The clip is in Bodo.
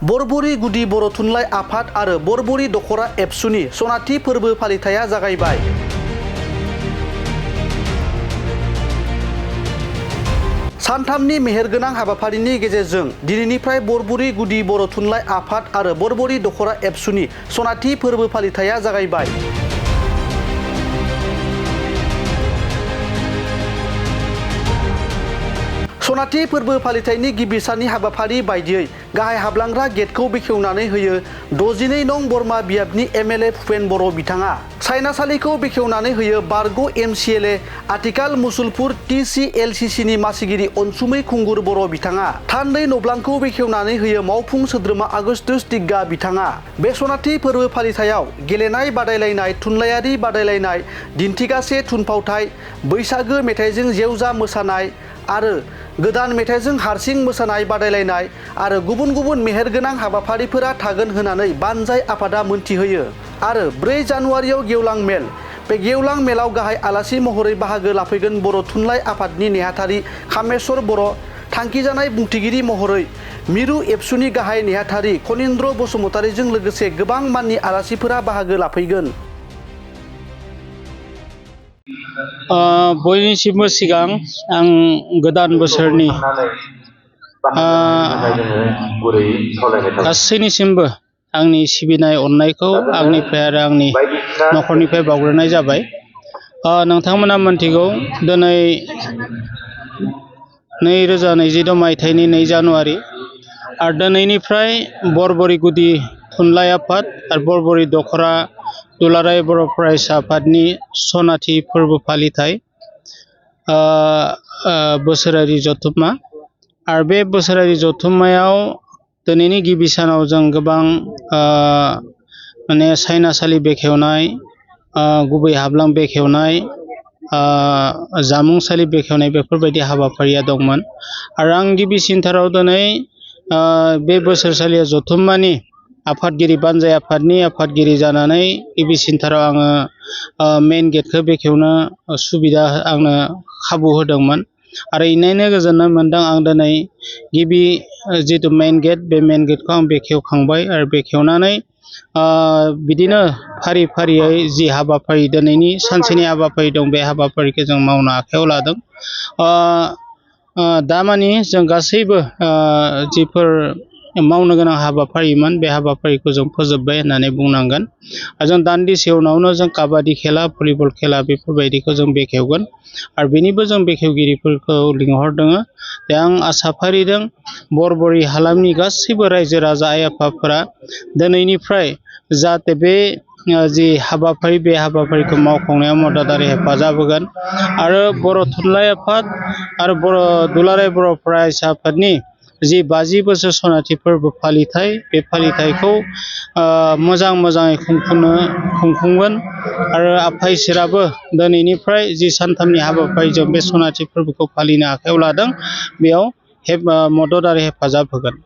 बरबुरी गुदि बर' थुनलाइ आफाद आरो बरबुरी दखरा एबसुनि सनाथि फोरबो फालिथाया जागायबाय। सानथामनि मेहेरगोनां हाबाफारिनि गेजेरजों दिनैनिफ्राय बरबुरी गुदि बर' थुनलाइ आफाद आरो बरबुरी दखरा एबसुनि सनाथि फोरबो फालिथाया जागायबाय। सनाथि फोरबो फालिथायनि गिबि साननि हाबाफारि बायदियै गाहाय हाबलांग्रा गेटखौ बेखेवनानै होयो 62 नं बरमा बियाबनि एमएलए भुपेन बर' बिथाङा। सायनासालिखौ बेखेवनानै होयो बारग' एमसिएलए आथिखाल मुसलपुर टिसिएलसिसिनि मासिगिरि अनसुमै खुंगुर बर' बिथाङा। थान्दै नब्लांखौ बेखेवनानै होयो मावफुं सोद्रोमा आगस्टुस दिग्गा बिथाङा। बे सनाथि फोरबो फालिथायाव गेलेनाय बादायलायनाय, थुनलाइयारि बादायलायनाय, दिन्थिगासे थुनफावथाय, बैसागो मेथाइजों जेवजा मोसानाय आरो गोदान मेथाइजों हारसिं मोसानाय बादायलायनाय आरो गुबुन गुबुन मेहेरगोनां हाबाफारिफोरा थागोन होननानै बानजाय आफादा मोनथिहोयो। आरो 4 जानुवारियाव गेवलां मेल। बे गेवलां मेलाव गाहाय आलासि महरै बाहागो लाफैगोन बर' थुनलाइ आफादनि नेहाथारि कामेस्वर बर', थांखिजानाय बुंथिगिरि महरै मिरु एबसुनि गाहाय नेहाथारि खनिन्द्र बसुमतारीजों लोगोसे गोबां माननि आलासिफोरा बाहागो लाफैगोन। बयनिसिमबो सिगां आं गोदान बोसोरनि गासैनिसिमबो आंनि सिबिनाय अननायखौ आंनिफ्राय आरो आंनि न'खरनिफ्राय बावग्रोनाय जाबाय। नोंथांमोना मोनथिगौ दिनै 2026 मायथाइनि 2 जानुवारि आरो दिनैनिफ्राय बरबुरी गुदि थुनलाइ आफाद आरो बरबुरी दखरा दुलाराय बर' फरायसा आफादनि सनाथि फोरबो फालिथाय बोसोरारि जथुम्मा। आरो बे बोसोरारि जथुम्मायाव दिनैनि गिबि सानाव जों गोबां सायनासालि बेखेवनाय, गुबै हाबलां बेखेवनाय, जामुंसालि बेखेवनाय बेफोरबायदि हाबाफारिया दंमोन। आरो आं गिबिसिनथाराव दिनै बे बोसोरसालिया जथुम्मानि आफादगिरि बानजाय आफादनि आफादगिरि जानानै गिबिसिनथाराव आङो मेइन गेटखौ बेखेवनो सुबिदा आंनो खाबु होदोंमोन। आरो इनायनो गोजोननाय मोनदों आं दिनै गिबि जितु मेइन गेट, बे मेइन गेटखौ आं बेखेवखांबाय आरो बेखेवनानै बिदिनो फारि फारियै जि हाबाफारि दिनैनि सानसेनि हाबाफारि दं बे हाबाफारिखौ जों मावनो आखायाव लादों। दामानि जों गासैबो जिफोर मावनो गोनां हाबाफारिमोन बे हाबाफारिखौ जों फोजोबबाय होननानै बुंनांगोन। आरो जों दान्दिसे उनावनो जों काबादि खेला, भलिबल खेला बेफोरबायदिखौ जों बेखेवगोन। आरो बेनिबो जों बेखेवगिरिफोरखौ लिंहरदों। दा आं आसा फारिदों बरबुरी हालामनि गासैबो रायजो राजा आइ आफाफोरा दिनैनिफ्राय जाहाथे बे जि हाबाफारि बे हाबाफारिखौ मावफुंनायाव मदद आरो हेफाजाब होगोन। आरो बर' थुनलाइ आफाद आरो बर' दुलाराय बर' फरायसा आफादनि जि 50 बोसोर सनाथि फोरबो फालिथाय बे फालिथायखौ मोजाङै खुंफुंगोन। आरो आफा इसोराबो दिनैनिफ्राय जि सानथामनि हाबाफारिजों बे सनाथि फोरबोखौ फालिनो आखायाव लादों बेयाव मदद आरो हेफाजाब होगोन।